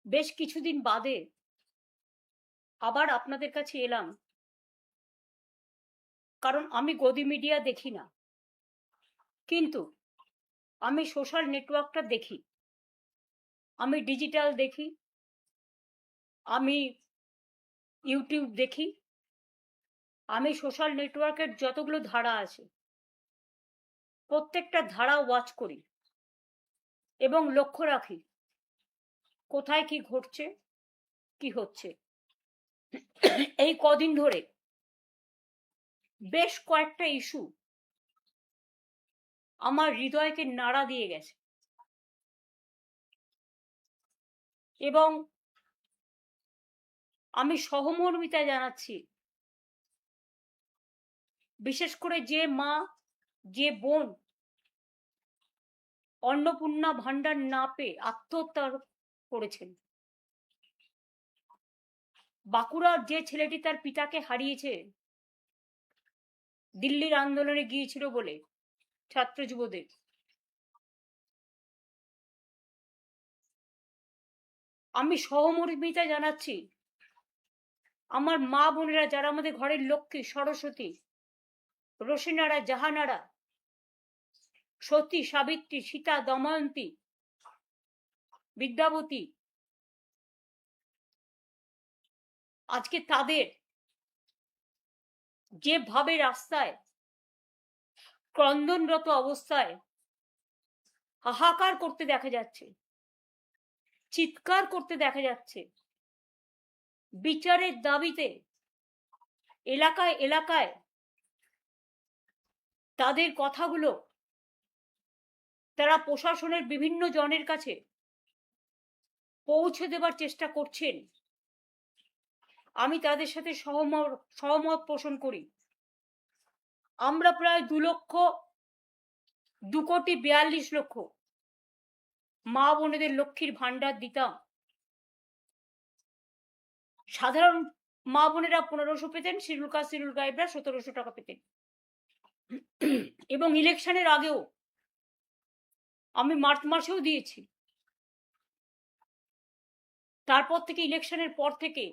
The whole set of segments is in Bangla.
বেশ কিছুদিন বাদে আবার আপনাদের কাছে এলাম, কারণ আমি গদি মিডিয়া দেখি না, কিন্তু আমি সোশ্যাল নেটওয়ার্কটা দেখি, আমি ডিজিটাল দেখি, আমি ইউটিউব দেখি, আমি সোশ্যাল নেটওয়ার্কের যতগুলো ধারা আছে প্রত্যেকটা ধারা ওয়াচ করি এবং লক্ষ্য রাখি কোথায় কি ঘটছে, কি হচ্ছে। এই কদিন ধরে বেশ কয়েকটা ইস্যু আমার হৃদয়কে নাড়া দিয়ে গেছে এবং আমি সহমর্মিতা জানাচ্ছি, বিশেষ করে যে মা, যে বোন অন্নপূর্ণা ভান্ডার না পেয়ে আত্মহত্যা করেছেন। বাঁকুড়ার যে ছেলেটি তার পিতাকে হারিয়েছে দিল্লির আন্দোলনে গিয়েছিল বলে, ছাত্র যুবদের, আমি সহমর্মিতা জানাচ্ছি আমার মা বোনেরা যারা আমাদের ঘরের লক্ষ্মী, সরস্বতী, রোশিনারা, জাহানারা, সতী, সাবিত্রী, সীতা, দময়ন্তী, বিদ্যাবতী, আজকে তাদের যেভাবে রাস্তায় ক্রন্দনরত অবস্থায় হাহাকার করতে দেখা যাচ্ছে, চিৎকার করতে দেখা যাচ্ছে, বিচারের দাবিতে এলাকায় এলাকায় তাদের কথাগুলো তারা প্রশাসনের বিভিন্ন জনের কাছে পৌঁছে দেবার চেষ্টা করছেন। আমি তাদের সাথে সহমত পোষণ করি। আমরা প্রায় 2,42,00,000 মা বোনেদের লক্ষ্মীর ভান্ডার দিতাম। সাধারণ মা বোনেরা 1500 পেতেন, শিডিউল কাস্ট শিডিউল ট্রাইবরা 1700 টাকা পেতেন। এবং ইলেকশনের আগেও আমি মার্চ মাসেও দিয়েছি। তারপর থেকে ইলেকশনের পর থেকে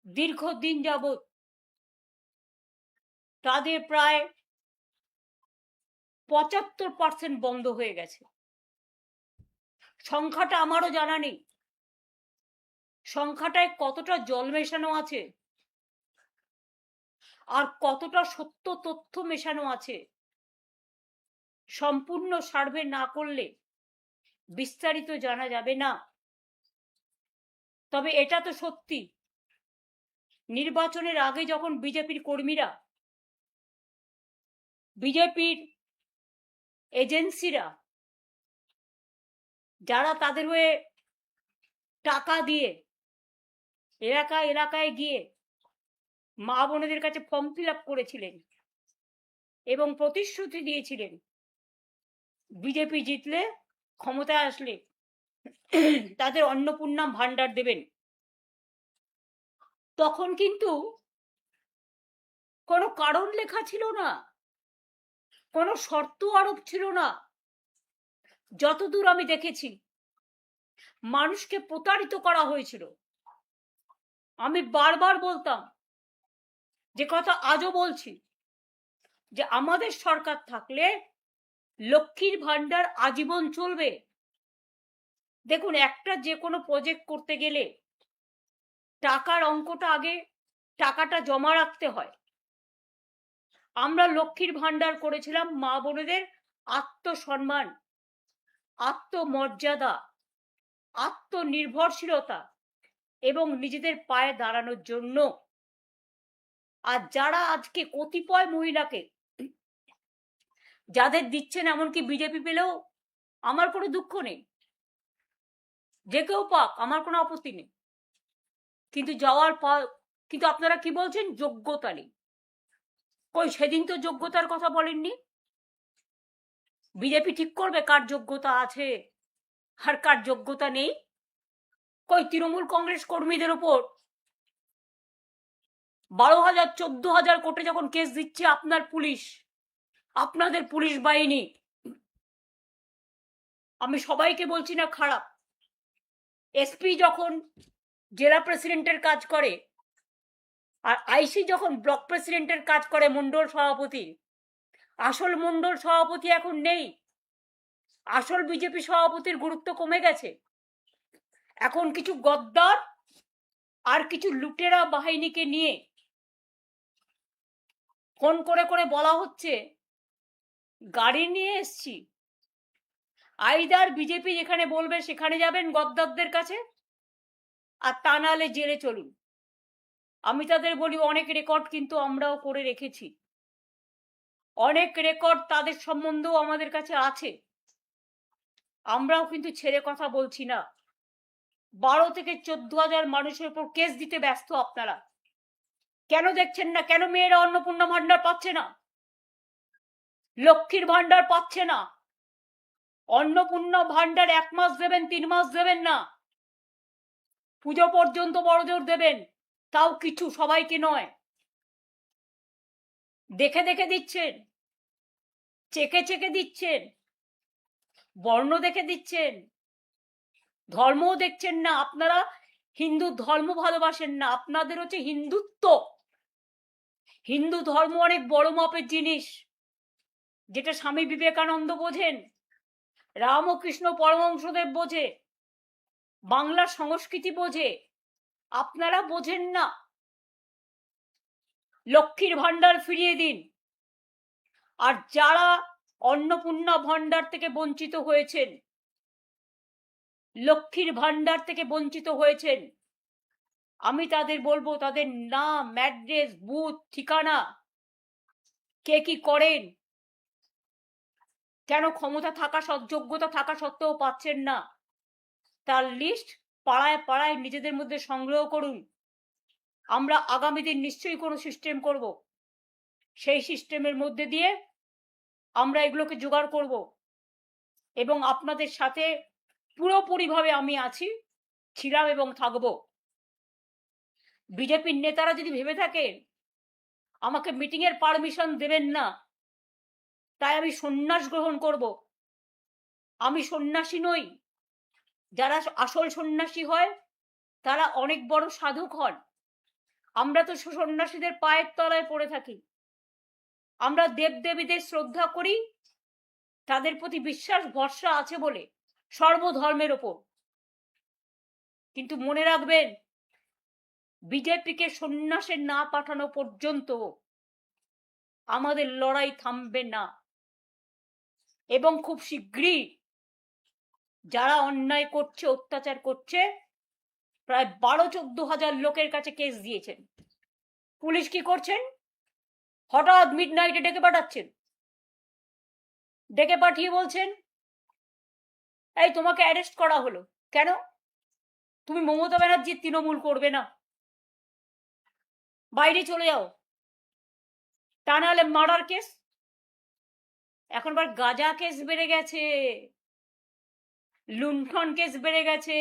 দীর্ঘদিন যাবৎ তাদের প্রায় 75% বন্ধ হয়ে গেছে। সংখ্যাটা আমারও জানা নেই, সংখ্যাটায় কতটা জল মেশানো আছে আর কতটা সত্য তথ্য মেশানো আছে সম্পূর্ণ সার্ভে না করলে বিস্তারিত জানা যাবে না। তবে এটা তো সত্যি, নির্বাচনের আগে যখন বিজেপির কর্মীরা, বিজেপির এজেন্সিরা, যারা তাদের হয়ে টাকা দিয়ে এলাকায় এলাকায় গিয়ে মা বোনেদের কাছে ফর্ম ফিল আপ করেছিলেন এবং প্রতিশ্রুতি দিয়েছিলেন বিজেপি জিতলে, ক্ষমতায় আসলে তাদের অন্নপূর্ণা ভান্ডার দেবেন, তখন কিন্তু কোনো কারণ লেখা ছিল না, কোনো শর্ত আরোপ ছিল না। যতদূর আমি দেখেছি মানুষকে প্রতারিত করা হয়েছিল। আমি বারবার বলতাম, যে কথা আজও বলছি, যে আমাদের সরকার থাকলে লক্ষ্মীর ভান্ডার আজীবন চলবে। দেখুন, একটা যে কোনো প্রজেক্ট করতে গেলে টাকার অঙ্কটা আগে, টাকাটা জমা রাখতে হয়। আমরা লক্ষ্মীর ভান্ডার করেছিলাম মা বোনেদের আত্মসম্মান, আত্মমর্যাদা, আত্মনির্ভরশীলতা এবং নিজেদের পায়ে দাঁড়ানোর জন্য। আর যারা আজকে কতিপয় মহিলাকে যাদের দিচ্ছেন, এমনকি বিজেপি পেলেও আমার কোনো দুঃখ নেই, যে কেউ পাক, আমার কোনো আপত্তি নেই, কিন্তু যাওয়ার পর কিন্তু আপনারা কি বলছেন, যোগ্যতা নেই। কই, সেদিন তো যোগ্যতার কথা বলেননি। বিজেপি ঠিক করবে কার যোগ্যতা আছে আর কার যোগ্যতা নেই। কই, তৃণমূল কংগ্রেস কর্মীদের উপর 12,000 14,000 কোটি যখন কেস দিচ্ছে আপনার পুলিশ, আপনাদের পুলিশ বাহিনী, আমি সবাইকে বলছি না খারাপ, এসপি যখন জেলা প্রেসিডেন্টের কাজ করে আর আইসি যখন ব্লক প্রেসিডেন্টের কাজ করে মন্ডল সভাপতি, আসল মন্ডল সভাপতি এখন নেই। আসল বিজেপি সভাপতির গুরুত্ব কমে গেছে। এখন কিছু গদ্দার আর কিছু লুটেরা বাহিনীকে নিয়ে ফোন করে করে বলা হচ্ছে গাড়ি নিয়ে এসছি, আইদার বিজেপি যেখানে বলবে সেখানে যাবেন গদ্দারদের কাছে, আর তা নাহলে জেলে চলুন। আমি তাদের বলি অনেক রেকর্ড কিন্তু আমরাও করে রেখেছি, অনেক রেকর্ড তাদের সম্বন্ধেও আমাদের কাছে আছে, আমরাও কিন্তু ছেড়ে কথা বলছি না। 12 থেকে 14,000 মানুষের উপর কেস দিতে ব্যস্ত আপনারা। কেন দেখছেন না? কেন মেয়েরা অন্নপূর্ণা ভান্ডার পাচ্ছে না, লক্ষ্মীর ভান্ডার পাচ্ছে না? অন্নপূর্ণা ভান্ডার 1 মাস দেবেন, 3 মাস দেবেন না, পুজো পর্যন্ত বড়জোর দেবেন, তাও কিছু, সবাইকে নয়। দেখে দেখে দিচ্ছেন, চেকে চেকে দিচ্ছেন, বর্ণ দেখে দিচ্ছেন, ধর্মও দেখছেন না। আপনারা হিন্দু ধর্ম ভালোবাসেন না, আপনাদের হচ্ছে হিন্দুত্ব। হিন্দু ধর্ম অনেক বড় মাপের জিনিস, যেটা স্বামী বিবেকানন্দ বোঝেন, রামকৃষ্ণ পরমহংসদেব বোঝে, বাংলার সংস্কৃতি বোঝে, আপনারা বোঝেন না। লক্ষ্মীর ভান্ডার ফিরিয়ে দিন। আর যারা অন্নপূর্ণা ভান্ডার থেকে বঞ্চিত হয়েছেন, লক্ষ্মীর ভান্ডার থেকে বঞ্চিত হয়েছেন, আমি তাদের বলবো তাদের নাম, অ্যাড্রেস, বুথ, ঠিকানা, কে কি করেন, কেন ক্ষমতা থাকা যোগ্যতা থাকা সত্ত্বেও পাচ্ছেন না, তার লিস্ট পাড়ায় পাড়ায় নিজেদের মধ্যে সংগ্রহ করুন। আমরা আগামী দিন নিশ্চয়ই কোনো সিস্টেম করব, সেই সিস্টেমের মধ্যে দিয়ে আমরা এগুলোকে জোগাড় করব, এবং আপনাদের সাথে পুরোপুরিভাবে আমি আছি, ছিলাম এবং থাকব। বিজেপির নেতারা যদি ভেবে থাকেন আমাকে মিটিং এর পারমিশন দেবেন না, তাই আমি সন্ন্যাস গ্রহণ করব, আমি সন্ন্যাসী নই। যারা আসল সন্ন্যাসী হয় তারা অনেক বড় সাধক হন। আমরা তো সন্ন্যাসীদের পায়ের তলায় পড়ে থাকি। আমরা দেবদেবীদের শ্রদ্ধা করি, তাদের প্রতি বিশ্বাস ভরসা আছে বলে, সর্বধর্মের ওপর। কিন্তু মনে রাখবেন, বিজেপিকে সন্ন্যাসে না পাঠানো পর্যন্ত আমাদের লড়াই থামবে না। এবং খুব শীঘ্রই যারা অন্যায় করছে, অত্যাচার করছে, প্রায় 12-14 হাজার লোকের কাছে কেস দিয়েছেন। পুলিশ কি করছেন? হঠাৎ মিডনাইটে ডেকে পাঠাচ্ছেন, ডেকে পাঠিয়ে বলছেন এই তোমাকে অ্যারেস্ট করা হলো, কেন? তুমি মমতা ব্যানার্জির তৃণমূল করবে না, বাইরে চলে যাও, তা নাহলে মার্ডার কেস। এখন আবার গাঁজা কেস বেড়ে গেছে, লুণ্ঠন কেস বেড়ে গেছে,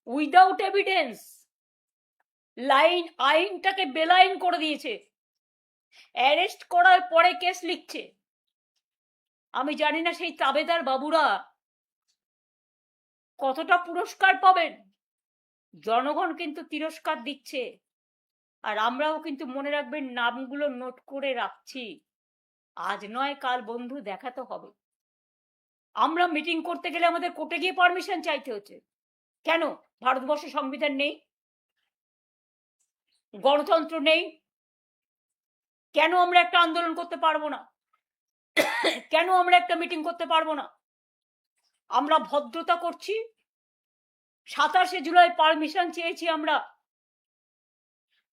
উইদাউট এভিডেন্স। আইনটাকে বেলাইন করে দিয়েছে, অ্যারেস্ট করার পরে কেস লিখছে। আমি জানি না সেই তাবেদার বাবুরা কতটা পুরস্কার পাবেন। জনগণ কিন্তু তিরস্কার দিচ্ছে, আর আমরাও কিন্তু মনে রাখবেন নামগুলো নোট করে রাখছি। আজ নয় কাল বন্ধু দেখা তো হবে। আমরা মিটিং করতে গেলে আমাদের কোর্টে গিয়ে পারমিশন চাইতে হচ্ছে, কেন? ভারতবর্ষে সংবিধান নেই, গণতন্ত্র নেই? কেন আমরা একটা আন্দোলন করতে পারবো না? কেন আমরা একটা মিটিং করতে পারবো না? আমরা ভদ্রতা করছি। 27শে জুলাই পারমিশন চেয়েছি আমরা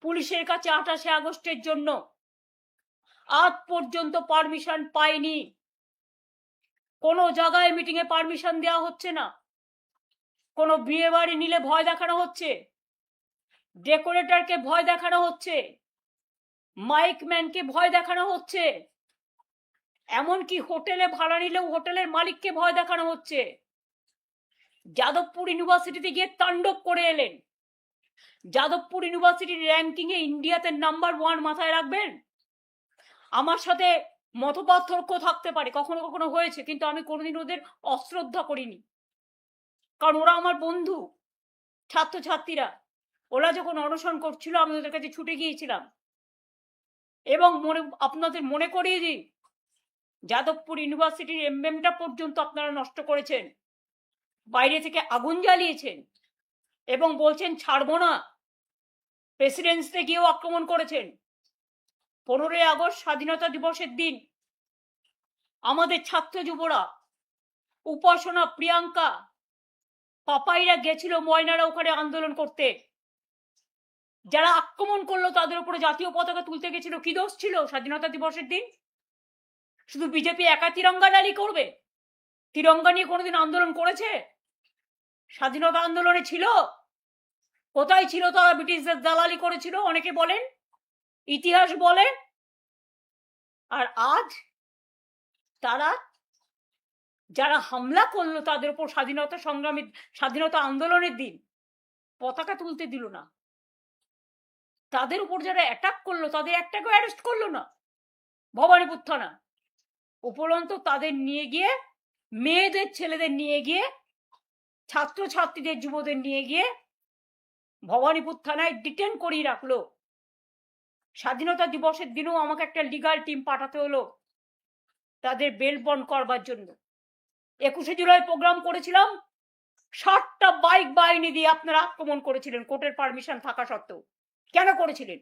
পুলিশের কাছে 28শে আগস্টের জন্য, আজ পর্যন্ত পারমিশন পাইনি। কোনো জায়গায় মিটিং এ পারমিশন দেওয়া হচ্ছে না। কোনো বিয়ে বাড়ি নিলে ভয় দেখানো হচ্ছে, ডেকোরেটরকে ভয় দেখানো হচ্ছে, মাইক ম্যানকে ভয় দেখানো হচ্ছে, এমনকি হোটেলে ভাড়া নিলেও হোটেলের মালিককে ভয় দেখানো হচ্ছে। যাদবপুর ইউনিভার্সিটিতে গিয়ে তাণ্ডব করে এলেন। যাদবপুর ইউনিভার্সিটির র্যাঙ্কিং এ ইন্ডিয়াতে নাম্বার 1, মাথায় রাখবেন। আমার সাথে মতপার্থক্য থাকতে পারে, কখনো কখনো হয়েছে, কিন্তু আমি কোনোদিন ওদের অশ্রদ্ধা করিনি, কারণ ওরা আমার বন্ধু, ছাত্রছাত্রীরা। ওরা যখন অনশন করছিল আমি ওদের কাছে ছুটে গিয়েছিলাম। এবং আপনাদের মনে করিয়ে দিই, যাদবপুর ইউনিভার্সিটির এমবেমটা পর্যন্ত আপনারা নষ্ট করেছেন, বাইরে থেকে আগুন জ্বালিয়েছেন এবং বলছেন ছাড়বো না। প্রেসিডেন্সিতে গিয়েও আক্রমণ করেছেন। 15ই আগস্ট স্বাধীনতা দিবসের দিন আমাদের ছাত্র যুবরা, উপাসনা, প্রিয়াঙ্কা, পাপাইরা গেছিল ময়নারা ওখানে আন্দোলন করতে। যারা আক্রমণ করলো তাদের উপরে জাতীয় পতাকা তুলতে গেছিল, কি দোষ ছিল স্বাধীনতা দিবসের দিন? শুধু বিজেপি একা তিরঙ্গা র্যালি করবে? তিরঙ্গা নিয়ে কোনোদিন আন্দোলন করেছে? স্বাধীনতা আন্দোলনে ছিল? কোথায় ছিল তারা? ব্রিটিশদের দালালি করেছিল অনেকে বলেন, ইতিহাস বলে। আর আজ তারা যারা হামলা করলো তাদের উপর স্বাধীনতা সংগ্রামী, স্বাধীনতা আন্দোলনের দিন পতাকা তুলতে দিল না। তাদের উপর যারা অ্যাটাক করলো তাদের একটাকেও অ্যারেস্ট করলো না ভবানীপুর থানা। উপরন্ত তাদের নিয়ে গিয়ে, মেয়েদের ছেলেদের নিয়ে গিয়ে, ছাত্রছাত্রীদের যুবদের নিয়ে গিয়ে ভবানীপুর থানায় ডিটেন করিয়ে রাখলো। স্বাধীনতা দিবসের দিনও আমাকে একটা লিগাল টিম পাঠাতে হলো তাদের বেল বন্ড করবার জন্য। 21শে জুলাই প্রোগ্রাম করেছিলাম, 60টা বাইক বাহিনী দিয়ে আপনারা আক্রমণ করেছিলেন কোর্টের পারমিশন থাকা সত্ত্বেও। কেন করেছিলেন?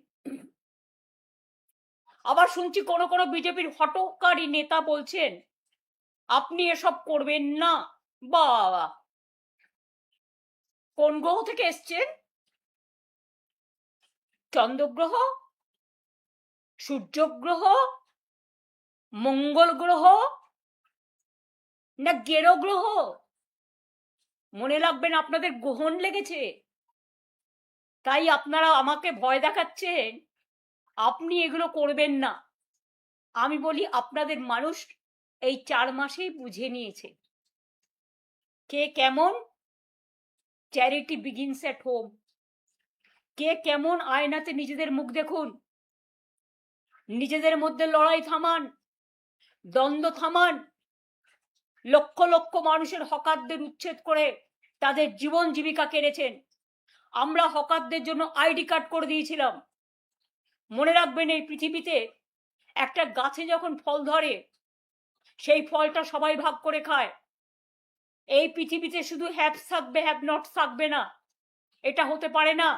আবার শুনছি কোনো কোনো বিজেপির হটকারী নেতা বলছেন আপনি এসব করবেন না। বাবা, কোন গ্রহ থেকে এসছেন? চন্দ্রগ্রহ, সূর্যগ্রহ, মঙ্গল গ্রহ না গেরো গ্রহ? মনে রাখবেন আপনাদের গ্রহণ লেগেছে, তাই আপনারা আমাকে ভয় দেখাচ্ছেন আপনি এগুলো করবেন না। আমি বলি আপনাদের মানুষ এই 4 মাসেই বুঝে নিয়েছে কে কেমন। Charity begins at home. কে কেমন আয়নাতে নিজেদের মুখ দেখুন, নিজেদের মধ্যে লড়াই থামান, দ্বন্দ্ব থামান। লক্ষ লক্ষ মানুষের হকারদের উচ্ছেদ করে তাদের জীবন জীবিকা কেড়েছেন। আমরা হকারদের জন্য আইডি কার্ড করে দিয়েছিলাম। মনে রাখবেন, এই পৃথিবীতে একটা গাছে যখন ফল ধরে সেই ফলটা সবাই ভাগ করে খায়। এই পৃথিবীতে শুধু হ্যাভস থাকবে, হ্যাভ নট থাকবে না, এটা হতে পারে না।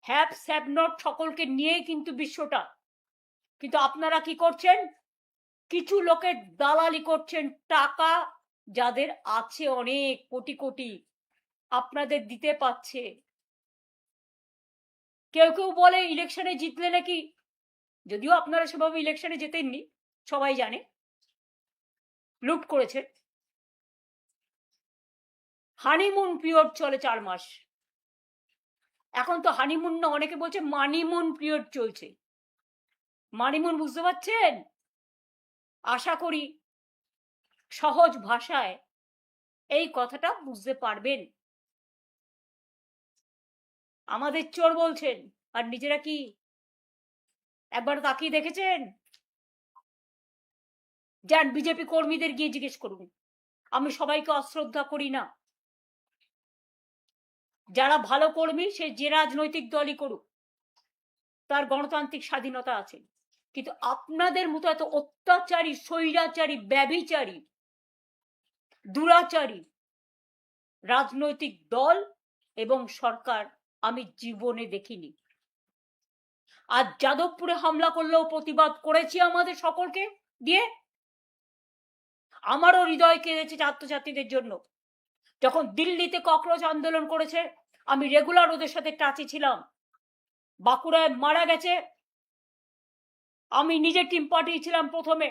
হ্যাভস হ্যাভ নট সকলকে নিয়েই কিন্তু বিশ্বটা। কিন্তু আপনারা কি করছেন? কিছু লোকের দালালি করছেন। টাকা যাদের আছে অনেক কোটি কোটি, আপনাদের দিতে পাচ্ছে। কেউ কেউ বলে ইলেকশনে জিতলে নাকি, যদিও আপনারা সেভাবে ইলেকশনে জেতেননি, সবাই জানে, লুট করেছে। হানিমুন পিরিয়ড চলে 4 মাস। এখন তো হানিমুন না, অনেকে বলছে মানিমুন পিরিয়ড চলছে। মানিমুন বুঝতে পারছেন? আশা করি সহজ ভাষায় এই কথাটা বুঝতে পারবেন। আমাদের চোর বলছেন, আর নিজেরা কি একবার তাকিয়ে দেখেছেন? যান বিজেপি কর্মীদের গিয়ে জিজ্ঞেস করুন। আমি সবাইকে অশ্রদ্ধা করি না। যারা ভালো কর্মী সে যে রাজনৈতিক দলই করুক, তার গণতান্ত্রিক স্বাধীনতা আছে। কিন্তু আপনাদের মতো এত অত্যাচারী, স্বৈরাচারী, ব্যভিচারী, দুরাচারী রাজনৈতিক দল এবং সরকার আমি জীবনে দেখিনি। আজ যাদবপুরে হামলা করলেও প্রতিবাদ করেছি আমাদের সকলকে দিয়ে। আমারও হৃদয় কেঁদেছে ছাত্রছাত্রীদের জন্য। যখন দিল্লিতে ককরোচ আন্দোলন করেছে আমি রেগুলার ওদের সাথে টাচে ছিলাম। বাঁকুড়ায় মারা গেছে, আমি নিজে টিম পাঠিয়েছিলাম প্রথমে।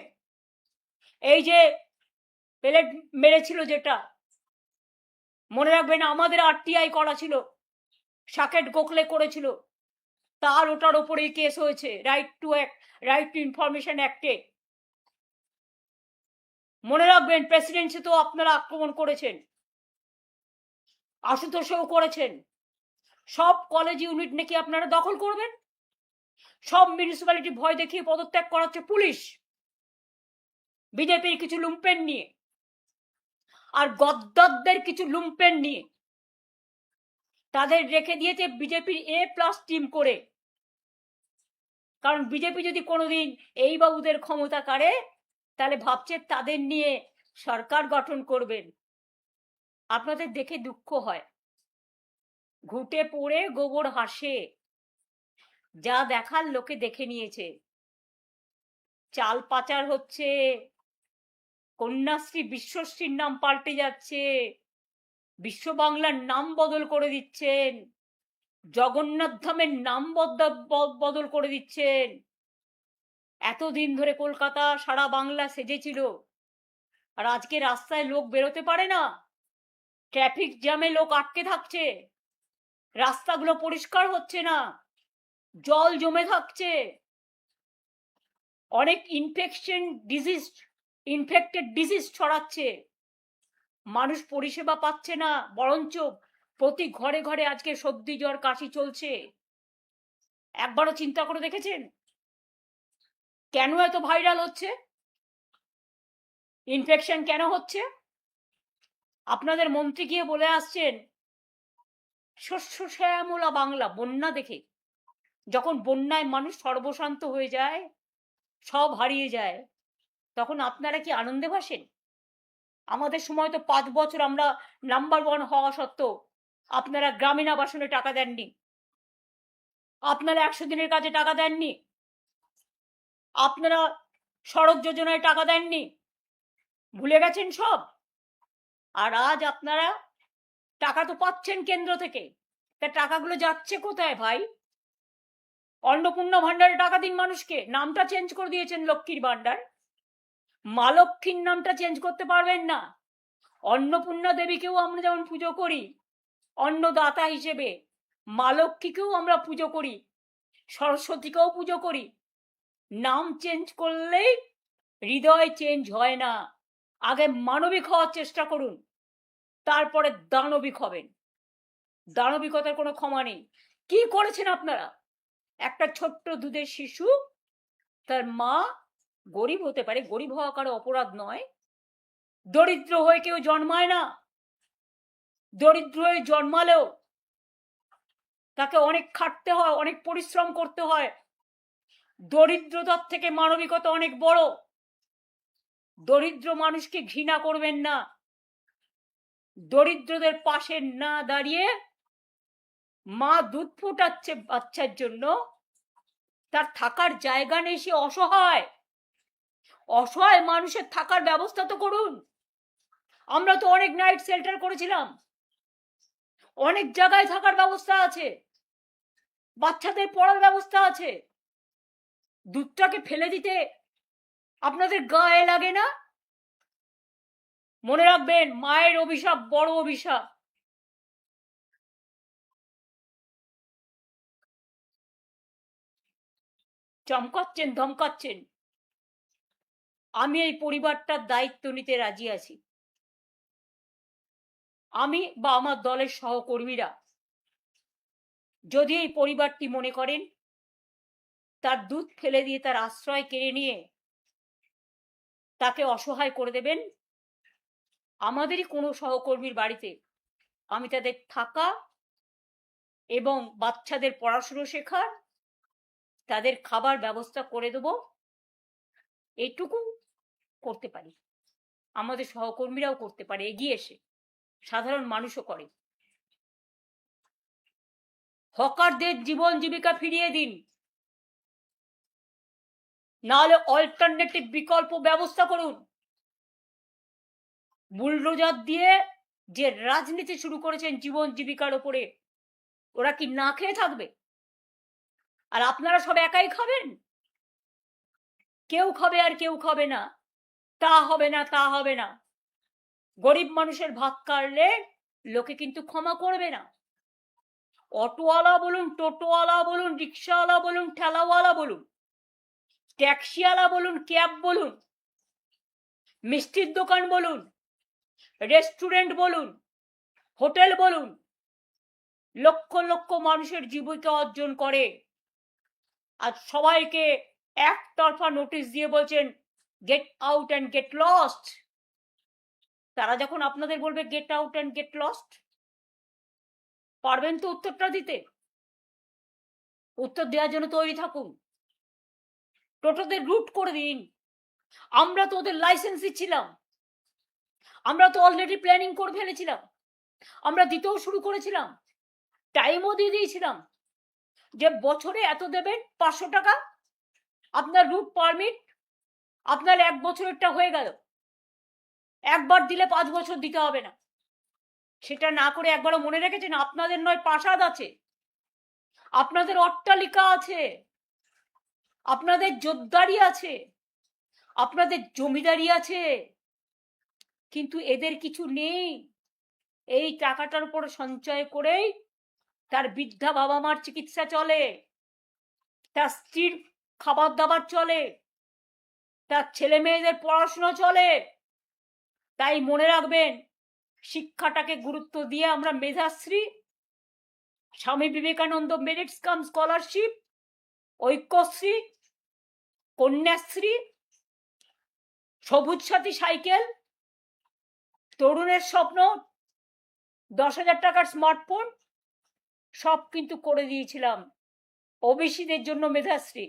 এই যে পেলেট মেরেছিল, যেটা মনে রাখবেন আমাদের আরটিআই করা ছিল, সাকেট গোখলে করেছিল, তার ওটার ওপরেই কেস হয়েছে রাইট টু ইনফরমেশন অ্যাক্টে। মনে রাখবেন প্রেসিডেন্সি তো আপনারা আক্রমণ করেছেন, আশুতোষেও করেছেন। সব কলেজ ইউনিট নাকি আপনারা দখল করবেন। সব মিউনিসিপ্যালিটি ভয় দেখিয়ে পদত্যাগ করাচ্ছে পুলিশ বিজেপির কিছু লুম্পেন নিয়ে। আর গদ্দারদের কিছু লুম্পেন নিয়ে তাদের রেখে দিয়েছে বিজেপির A+ টিম করে। কারণ বিজেপি যদি কোনোদিন এই বাবুদের ক্ষমতা কাড়ে তাহলে ভাবছে তাদের নিয়ে সরকার গঠন করবেন। আপনাদের দেখে দুঃখ হয়, ঘুটে পড়ে গোবর হাসে। যা দেখার লোকে দেখে নিয়েছে। চাল পাচার হচ্ছে, কন্যাশ্রী বিশ্বশ্রীর নাম পাল্টে যাচ্ছে, বিশ্ব বাংলার নাম বদল করে দিচ্ছেন, জগন্নাথ ধামের নাম বদল করে দিচ্ছেন। এতদিন ধরে কলকাতা সারা বাংলা সেজেছিল, আর আজকে রাস্তায় লোক বেরোতে পারে না, ট্রাফিক জ্যামে লোক আটকে থাকছে, রাস্তাগুলো পরিষ্কার হচ্ছে না, জল জমে থাকছে, অনেক ইনফেক্টেড ডিজিজ ছড়াচ্ছে, মানুষ পরিষেবা পাচ্ছে না, বরঞ্চ প্রতি ঘরে ঘরে আজকে সর্দি জ্বর কাশি চলছে। একবারও চিন্তা করে দেখেছেন কেন এত ভাইরাল হচ্ছে, ইনফেকশন কেন হচ্ছে? আপনাদের মন্ত্রী গিয়ে বলে আসছেন শস্য শ্যামলা বাংলা। বন্যা দেখে, যখন বন্যায় মানুষ সর্বশান্ত হয়ে যায়, সব হারিয়ে যায়, তখন আপনারা কি আনন্দে ভাসেন? আমাদের সময় তো 5 বছর আমরা নাম্বার 1 হওয়া সত্ত্বেও আপনারা গ্রামীণ আবাসনে টাকা দেননি, আপনারা 100 দিনের কাজে টাকা দেননি, আপনারা সড়ক যোজনায় টাকা দেননি, ভুলে গেছেন সব। আর আজ আপনারা টাকা তো পাচ্ছেন কেন্দ্র থেকে, তা টাকাগুলো যাচ্ছে কোথায় ভাই? অন্নপূর্ণা ভান্ডারে টাকা দিন মানুষকে, নামটা চেঞ্জ করে দিয়েছেন লক্ষ্মীর ভান্ডার। মা লক্ষ্মীর নামটা চেঞ্জ করতে পারবেন না। অন্নপূর্ণা দেবীকেও আমরা যেমন পুজো করি অন্নদাতা হিসেবে, মা লক্ষ্মীকেও আমরা পুজো করি, সরস্বতীকেও পুজো করি। নাম চেঞ্জ করলেই হৃদয় চেঞ্জ হয় না। আগে মানবিক হওয়ার চেষ্টা করুন, তারপরে দানবিক হবেন। দানবিকতার কোনো ক্ষমা নেই। কি করেছেন আপনারা? একটা ছোট্ট দুধের শিশু, তার মা গরিব হতে পারে, গরিব হওয়া কারো অপরাধ নয়, দরিদ্র হয়ে কেউ জন্মায় না, দরিদ্র হয়ে জন্মালেও তাকে অনেক খাটতে হয়, অনেক পরিশ্রম করতে হয়। দরিদ্রতার থেকে মানবিকতা অনেক বড়। দরিদ্র মানুষকে ঘৃণা করবেন না, দরিদ্রদের পাশে না দাঁড়িয়ে মা দুধ ফোটাচ্ছে বাচ্চার জন্য, তার থাকার জায়গা নেই, সে অসহায়, অসহায় মানুষের থাকার ব্যবস্থা তো করুন। আমরা তো অনেক নাইট শেল্টার করেছিলাম, অনেক জায়গায় থাকার ব্যবস্থা আছে, বাচ্চাদের পড়ার ব্যবস্থা আছে। দুধটাকে ফেলে দিতে আপনাদের গায়ে লাগে না? মনে রাখবেন, মায়ের অভিশাপ বড় অভিশাপ। চমকাচ্ছেন, ধমকাচ্ছেন। আমি এই পরিবারটার দায়িত্ব নিতে রাজি আছি। আমি বা আমার দলের সহকর্মীরা যদি এই পরিবারটি মনে করেন তার দুধ ফেলে দিয়ে তার আশ্রয় কেড়ে নিয়ে তাকে অসহায় করে দেবেন, আমাদেরই কোনো সহকর্মীর বাড়িতে আমি তাদের থাকা এবং বাচ্চাদের পড়াশুনো শেখার, তাদের খাবার ব্যবস্থা করে দেব, এইটুকু করতে পারি। আমাদের সহকর্মীরাও করতে পারে এগিয়ে এসে, সাধারণ মানুষও করে। হকারদের জীবন জীবিকা ফিরিয়ে দিন, নাহলে অল্টারনেটিভ বিকল্প ব্যবস্থা করুন। বুলডোজার দিয়ে যে রাজনীতি শুরু করেছেন জীবন জীবিকার উপরে, ওরা কি না খেয়ে থাকবে? আর আপনারা সব একাই খাবেন? কেউ খাবে আর কেউ খাবে না, তা হবে না, তা হবে না। গরিব মানুষের ভাত কাটলে লোকে কিন্তু ক্ষমা করবে না। অটোওয়ালা বলুন, টোটোওয়ালা বলুন, রিক্সাওয়ালা বলুন, ঠেলাওয়ালা বলুন, ট্যাক্সিওয়ালা বলুন, ক্যাব বলুন, মিষ্টির দোকান বলুন, রেস্টুরেন্ট বলুন, হোটেল বলুন, লক্ষ লক্ষ মানুষের জীবিকা অর্জন করে। আর সবাইকে একতরফা নোটিশ দিয়ে বলছেন get out and get lost. তারা যখন আপনাদের বলবে get out and get lost, পারবেন তো উত্তরটা দিতে? উত্তর দেওয়ার জন্য তৈরি থাকুন। টোটোদের রুট করে দিন। আমরা তো ওদের লাইসেন্স দিচ্ছিলাম, আমরা তো অলরেডি প্ল্যানিং করে ফেলেছিলাম, আমরা দিতেও শুরু করেছিলাম, টাইমও দিয়ে দিয়েছিলাম যে বছরে এত দেবেন 500 টাকা আপনার রুট পারমিট, আপনার 1 বছরেরটা হয়ে গেল। একবার দিলে 5 বছর দিতে হবে না। সেটা না করে একবারও মনে রেখেছেন আপনাদের নয় প্রাসাদ আছে, আপনাদের অট্টালিকা আছে, আপনাদের জোরদারি আছে, আপনাদের জমিদারি আছে, কিন্তু এদের কিছু নেই। এই টাকাটার উপর সঞ্চয় করেই তার বৃদ্ধা বাবা মার চিকিৎসা চলে, তার স্ত্রীর খাবার দাবার চলে, তার ছেলে মেয়েদের পড়াশোনা চলে। তাই মনে রাখবেন, শিক্ষাটাকে গুরুত্ব দিয়ে আমরা মেধাশ্রী, স্বামী বিবেকানন্দ মেরিটস কাম স্কলারশিপ, ঐক্যশ্রী, কন্যাশ্রী, সবুজ সাথী সাইকেল, তরুণের স্বপ্ন 10,000 টাকার স্মার্টফোন সব কিন্তু করে দিয়েছিলাম। ওবিসিদের জন্য মেধাশ্রী,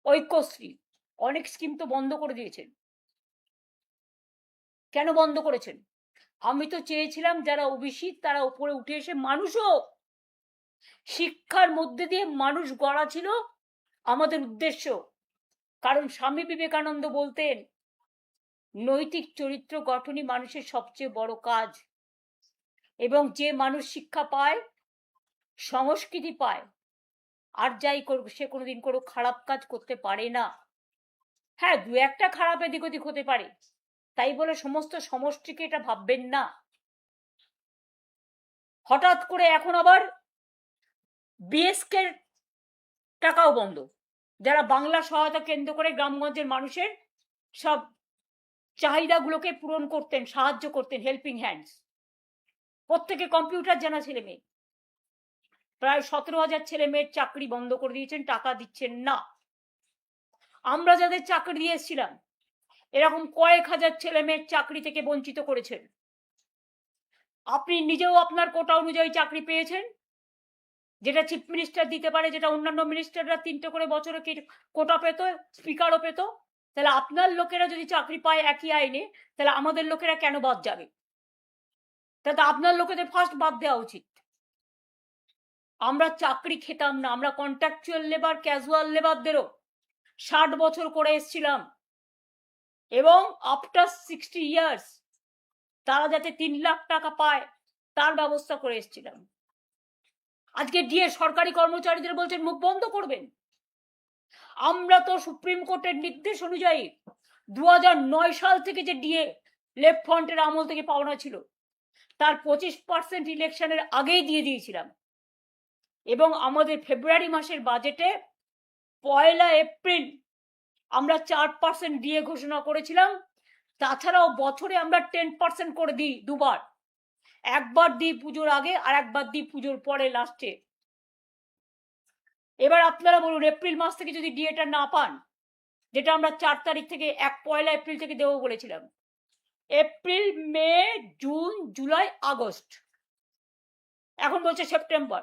ঐক্যশ্রী, অনেক স্কিম তো বন্ধ করে দিয়েছেন। কেন বন্ধ করেছেন? আমি তো চেয়েছিলাম যারা ওবিসি তারা উপরে উঠে এসে মানুষ হোক, শিক্ষার মধ্যে দিয়ে মানুষ গড়া ছিল আমাদের উদ্দেশ্য। কারণ স্বামী বিবেকানন্দ বলতেন নৈতিক চরিত্র গঠনই মানুষের সবচেয়ে বড় কাজ, এবং যে মানুষ শিক্ষা পায়, সংস্কৃতি পায়, আর যাই করুক সে কোনোদিন কোনো খারাপ কাজ করতে পারে না। হ্যাঁ, 2-1টা খারাপ এদিক ওদিক হতে পারে, তাই বলে সমস্ত সমষ্টিকে এটা ভাববেন না। হঠাৎ করে এখন আবার বিএসকে টাকাও বন্ধ, যারা বাংলা সহায়তা কেন্দ্র করে গ্রামগঞ্জের মানুষের সব চাহিদাগুলোকে পূরণ করতেন, সাহায্য করতেন, হেল্পিং হ্যান্ডস, প্রত্যেকে কম্পিউটার জানা ছেলে মেয়ে। প্রায় 17,000 ছেলে মেয়ের চাকরি বন্ধ করে দিয়েছেন, টাকা দিচ্ছেন না। আমরা যাদের চাকরি দিয়ে এসেছিলাম এরকম কয়েক হাজার ছেলে মেয়ের চাকরি থেকে বঞ্চিত করেছেন। আপনি নিজেও আপনার কোটা অনুযায়ী চাকরি পেয়েছেন, যেটা চিফ মিনিস্টার দিতে পারে, যেটা অন্যান্য মিনিস্টাররা 3টে করে বছরে কোটা পেত, স্পিকারও পেত। তাহলে আপনার লোকেরা যদি চাকরি পায় একই আইনে, তাহলে আমাদের লোকেরা কেন বাদ যাবে? তাতে আপনার লোকেদের ফার্স্ট বাদ দেওয়া উচিত। আমরা চাকরি খেতাম না, আমরা কন্ট্রাকচুয়াল লেবার, ক্যাজুয়াল লেবারদেরও 60 বছর করে এসেছিলাম, এবং আফটার 60 ইয়ার্স তারা যাতে 3 লাখ টাকা পায় তার ব্যবস্থা করে এসেছিলাম। আজকে ডিএ সরকারি কর্মচারীদের বলছেন মুখ বন্ধ করবেন। আমরা তো সুপ্রিম কোর্টের নির্দেশ অনুযায়ী 2009 সাল থেকে যে ডিএ লেফট ফ্রন্টের আমল থেকে পাওনা ছিল তার 25% ইলেকশনের আগেই দিয়ে দিয়েছিলাম, এবং আমাদের ফেব্রুয়ারি মাসের বাজেটে 1 এপ্রিল আমরা 4% ডিএ ঘোষণা করেছিলাম। তাছাড়াও বছরে আমরা 10% করে দিই দুবার, একবার দিই পুজোর আগে আর একবার দিই পুজোর পরে লাস্টে। এবার আপনারা বলুন, এপ্রিল মাস থেকে যদি ডিএটা না পান, যেটা আমরা 4 তারিখ থেকে 1 এপ্রিল থেকে দেবো বলেছিলাম, এপ্রিল, মে, জুন, জুলাই, আগস্ট, এখন বলছে সেপ্টেম্বর,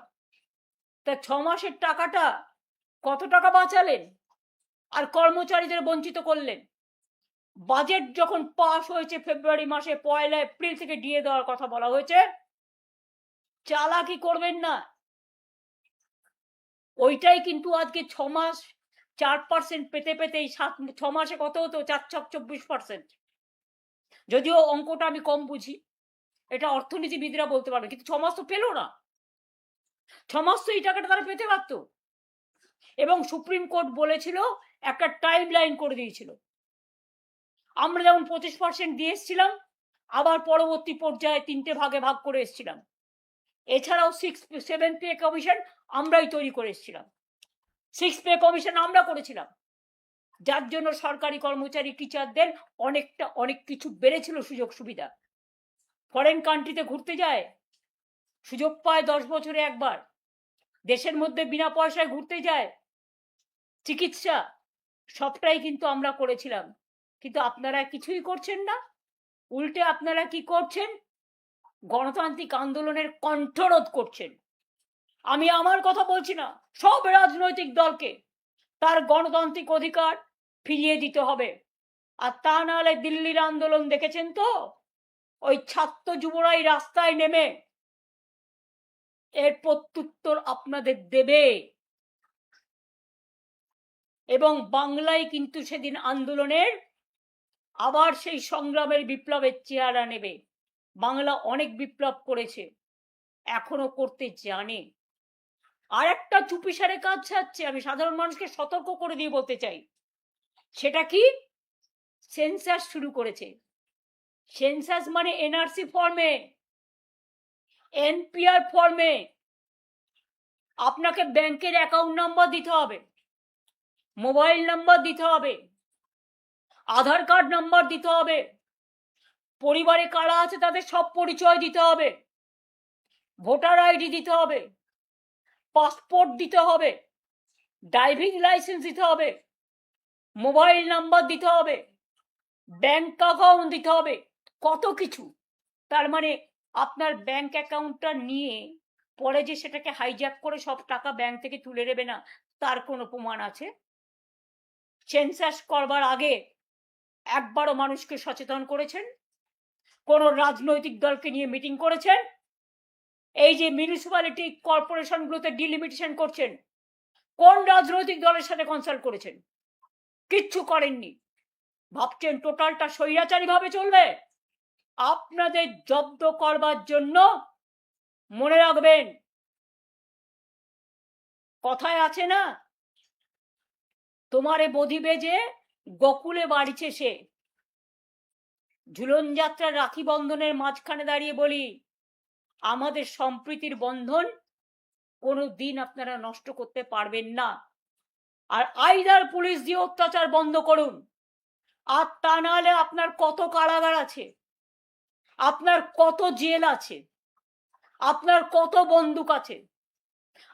তা 6 মাসের টাকাটা কত টাকা বাঁচালেন আর কর্মচারীদের বঞ্চিত করলেন। বাজেট যখন পাস হয়েছে ফেব্রুয়ারি মাসে 1 এপ্রিল থেকে ডিএ দেওয়ার কথা বলা হয়েছে, চালাকি করবেন না। ওইটাই কিন্তু আজকে 6 মাস 4% পেতে পেতেই 6 মাসে কত হতো? 4-24%। যদিও অঙ্কটা আমি কম বুঝি, এটা অর্থনীতিবিদরা বলতে পারবে, কিন্তু 6 মাস তো পেল না। 6 মাস তো এই টাকাটা তারা পেতে পারতো, এবং সুপ্রিম কোর্ট বলেছিল একটা টাইম লাইন করে দিয়েছিল। আমরা যেমন 25% দিয়ে এসেছিলাম, আবার পরবর্তী পর্যায়ে 3টে ভাগে ভাগ করে এসেছিলাম। এছাড়াও 7 পে কমিশন আমরাই তৈরি করে এসেছিলাম, 6 পে কমিশন আমরা করেছিলাম, যার জন্য সরকারি কর্মচারী টিচারদের অনেক কিছু বেড়েছিল, সুযোগ সুবিধা। ফরেন কান্ট্রিতে ঘুরতে যায়, সুযোগ পায় 10 বছরে একবার, দেশের মধ্যে বিনা পয়সায় ঘুরতে যায়, চিকিৎসা, সবটাই কিন্তু আমরা করেছিলাম। কিন্তু আপনারা কিছুই করছেন না, উল্টে আপনারা কি করছেন? গণতান্ত্রিক আন্দোলনের কণ্ঠরোধ করছেন। আমি আমার কথা বলছি না, সব রাজনৈতিক দলকে তার গণতান্ত্রিক অধিকার ফিরিয়ে দিতে হবে। আর তা নাহলে দিল্লির আন্দোলন দেখেছেন তো, ওই ছাত্র যুবরাই রাস্তায় নেমে এর প্রত্যুত্তর আপনাদের দেবে। এবং বাংলায় কিন্তু সেদিন আন্দোলনের আবার সেই সংগ্রামের বিপ্লবের চেহারা নেবে। বাংলা অনেক বিপ্লব করেছে, এখনো করতে জানে। আর একটা চুপিসারে কাজ ছাড়ছে, আমি সাধারণ মানুষকে সতর্ক করে দিয়ে বলতে চাই। সেটা কি? সেন্সাস শুরু করেছে। সেন্সাস মানে এনআরসি ফর্মে, এনপিআর ফর্মে আপনাকে ব্যাংকের অ্যাকাউন্ট নাম্বার দিতে হবে, মোবাইল নাম্বার দিতে হবে, আধার কার্ড নাম্বার দিতে হবে, পরিবারে কারা আছে তাদের সব পরিচয় দিতে হবে, ভোটার আইডি দিতে হবে, পাসপোর্ট দিতে হবে, ড্রাইভিং লাইসেন্স দিতে হবে, মোবাইল নাম্বার দিতে হবে, ব্যাংক অ্যাকাউন্ট দিতে হবে, কত কিছু। তার মানে আপনার ব্যাংক অ্যাকাউন্টটা নিয়ে পরে যে সেটাকে হাইজ্যাক করে সব টাকা ব্যাংক থেকে তুলে নেবে না, তার কোনো প্রমাণ আছে? সেন্সাস করবার আগে একবারও মানুষকে সচেতন করেছেন? কোন রাজনৈতিক দলকে নিয়ে মিটিং করেছেন? এই যে মিউনিসিপ্যালিটি কর্পোরেশনগুলোতে ডিলিমিটেশন করছেন, কোন রাজনৈতিক দলের সাথে কনসাল্ট করেছেন? কিচ্ছু করেননি। ভাবছেন টোটালটা স্বৈরাচারী ভাবে চলবে? আপনাদের জব্দ করবার জন্য মনে রাখবেন, কথায় আছে না, তোমারে বধিবে যে গোকুলে বাড়িছে সে। ঝুলন যাত্রা রাখি বন্ধনের মাঝখানে দাঁড়িয়ে বলি, আমাদের সম্প্রীতির বন্ধন কোনো দিন আপনারা নষ্ট করতে পারবেন না। আর আইদার পুলিশ দিয়ে অত্যাচার বন্ধ করুন, আর তা নাহলে আপনার কত কারাগার আছে, আপনার কত জেল আছে, আপনার কত বন্দুক আছে,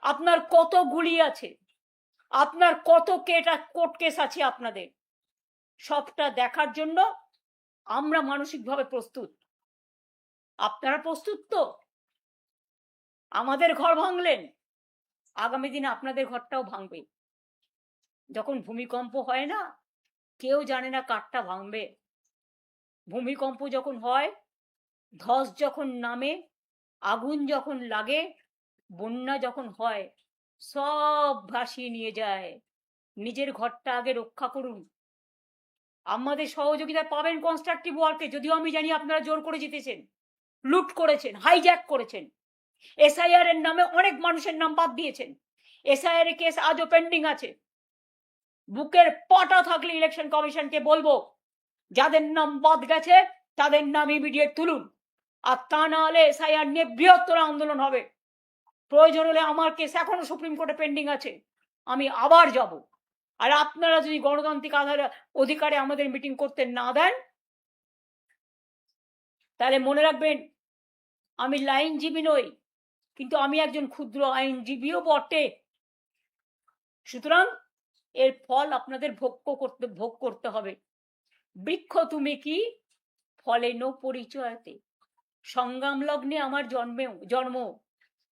আপনার কত গুলি আছে, আপনার কত কোর্ট কেস আছে, আপনাদের সবটা দেখার জন্য আমরা মানসিকভাবে প্রস্তুত। আপনারা প্রস্তুত তো? আমাদের ঘর ভাঙলেন, আগামী দিনে আপনাদের ঘরটাও ভাঙবে। যখন ভূমিকম্প হয় না, কেউ জানে না কারটা ভাঙবে। ভূমিকম্প যখন হয়, ধস যখন নামে, আগুন যখন লাগে, বন্যা যখন হয়, সব ভাসিয়ে নিয়ে যায়। নিজের ঘরটা আগে রক্ষা করুন। আমাদের সহযোগিতা পাবেন কনস্ট্রাকটিভ ওয়ার্কে, যদিও আমি জানি আপনারা জোর করে জিতেছেন, লুট করেছেন, হাইজ্যাক করেছেন, এসআইআর এর নামে অনেক মানুষের নাম বাদ দিয়েছেন। এসআইআর এর কেস আজও পেন্ডিং আছে। বুকের পাটা থাকলে ইলেকশন কমিশনকে বলবো, যাদের নাম বাদ গেছে তাদের নাম ইমিডিয়েট তুলুন। আর তা না হলে এসআইআর নিয়ে বৃহত্তর আন্দোলন হবে। প্রয়োজন হলে আমার কেস এখনো সুপ্রিম কোর্টে পেন্ডিং আছে, আমি আবার যাব। আর আপনারা যদি গণতান্ত্রিক অধিকারে আমাদের মিটিং করতে না দেন, তাহলে মনে রাখবেন, আমি লাইনজীবী নই, কিন্তু আমি একজন ক্ষুদ্র আইনজীবীও বটে। সুতরাং এর ফল আপনাদের ভোগ করতে হবে। বৃক্ষ তুমি কি ফলে নো পরিচয়তে। সংগ্রাম লগ্নে আমার জন্ম,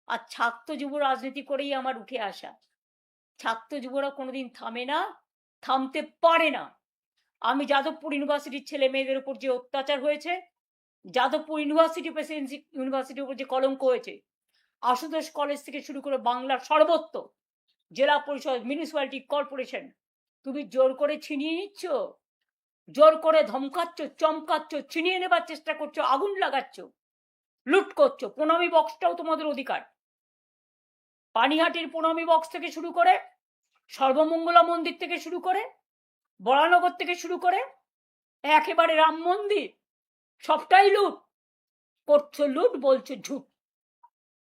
আর ছাত্র যুব রাজনীতি করেই আমার উঠে আসা। ছাত্র যুবরা কোনোদিন থামে না, থামতে পারে না। আমি যাদবপুর ইউনিভার্সিটির ছেলে মেয়েদের উপর যে অত্যাচার হয়েছে, যাদবপুর ইউনিভার্সিটি প্রেসিডেন্সি ইউনিভার্সিটির উপর যে কলঙ্ক হয়েছে, আশুতোষ কলেজ থেকে শুরু করে বাংলার সর্বত্র জেলা পরিষদ, মিউনিসিপ্যালিটি কর্পোরেশন, তুমি জোর করে ছিনিয়ে নিচ্ছ, জোর করে ধমকাচ্ছ, চমকাচ্ছ, ছিনিয়ে নেবার চেষ্টা করছো, আগুন লাগাচ্ছ, লুট করছো। প্রণামী বক্সটাও তোমাদের অধিকার। পানিহাটির প্রণামী বক্স থেকে শুরু করে, সর্বমঙ্গলা মন্দির থেকে শুরু করে, বরানগর থেকে শুরু করে একেবারে রাম মন্দির, সবটাই লুট করছো। লুট বলছো ঝুট।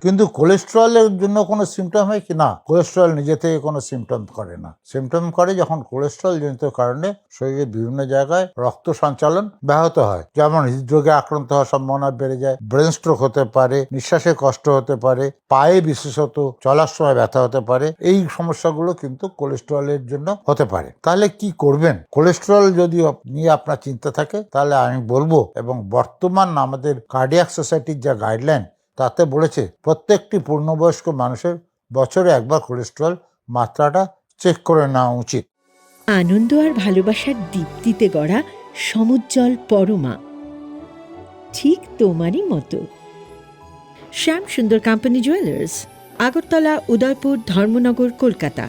কিন্তু কোলেস্টেরলের জন্য কোনো সিমটম হয় কি না? কোলেস্টেরল নিজে থেকে কোনো সিমটম করে না। সিমটম করে যখন কোলেস্টেরল জনিত কারণে শরীরের বিভিন্ন জায়গায় রক্ত সঞ্চালন ব্যাহত হয়, যেমন হৃদরোগে আক্রান্ত হওয়ার সম্ভাবনা বেড়ে যায়, ব্রেন স্ট্রোক হতে পারে, নিঃশ্বাসে কষ্ট হতে পারে, পায়ে বিশেষত চলার সময় ব্যথা হতে পারে। এই সমস্যাগুলো কিন্তু কোলেস্টেরলের জন্য হতে পারে। তাহলে কি করবেন? কোলেস্টেরল যদি নিয়ে আপনার চিন্তা থাকে তাহলে আমি বলবো, এবং বর্তমান আমাদের কার্ডিয়াক সোসাইটির যা গাইডলাইন তাতে বলেছে প্রত্যেকটি পূর্ণবয়স্ক মানুষের বছরে একবার কোলেস্টেরল মাত্রাটা চেক করে নেওয়া উচিত। আনন্দ আর ভালোবাসার দীপ্তিতে গড়া সমুজ্জ্বল পরমা, ঠিক তোমারই মতো। শ্যাম সুন্দর কোম্পানি জুয়েলার্স, আগরতলা, উদয়পুর, ধর্মনগর, কলকাতা।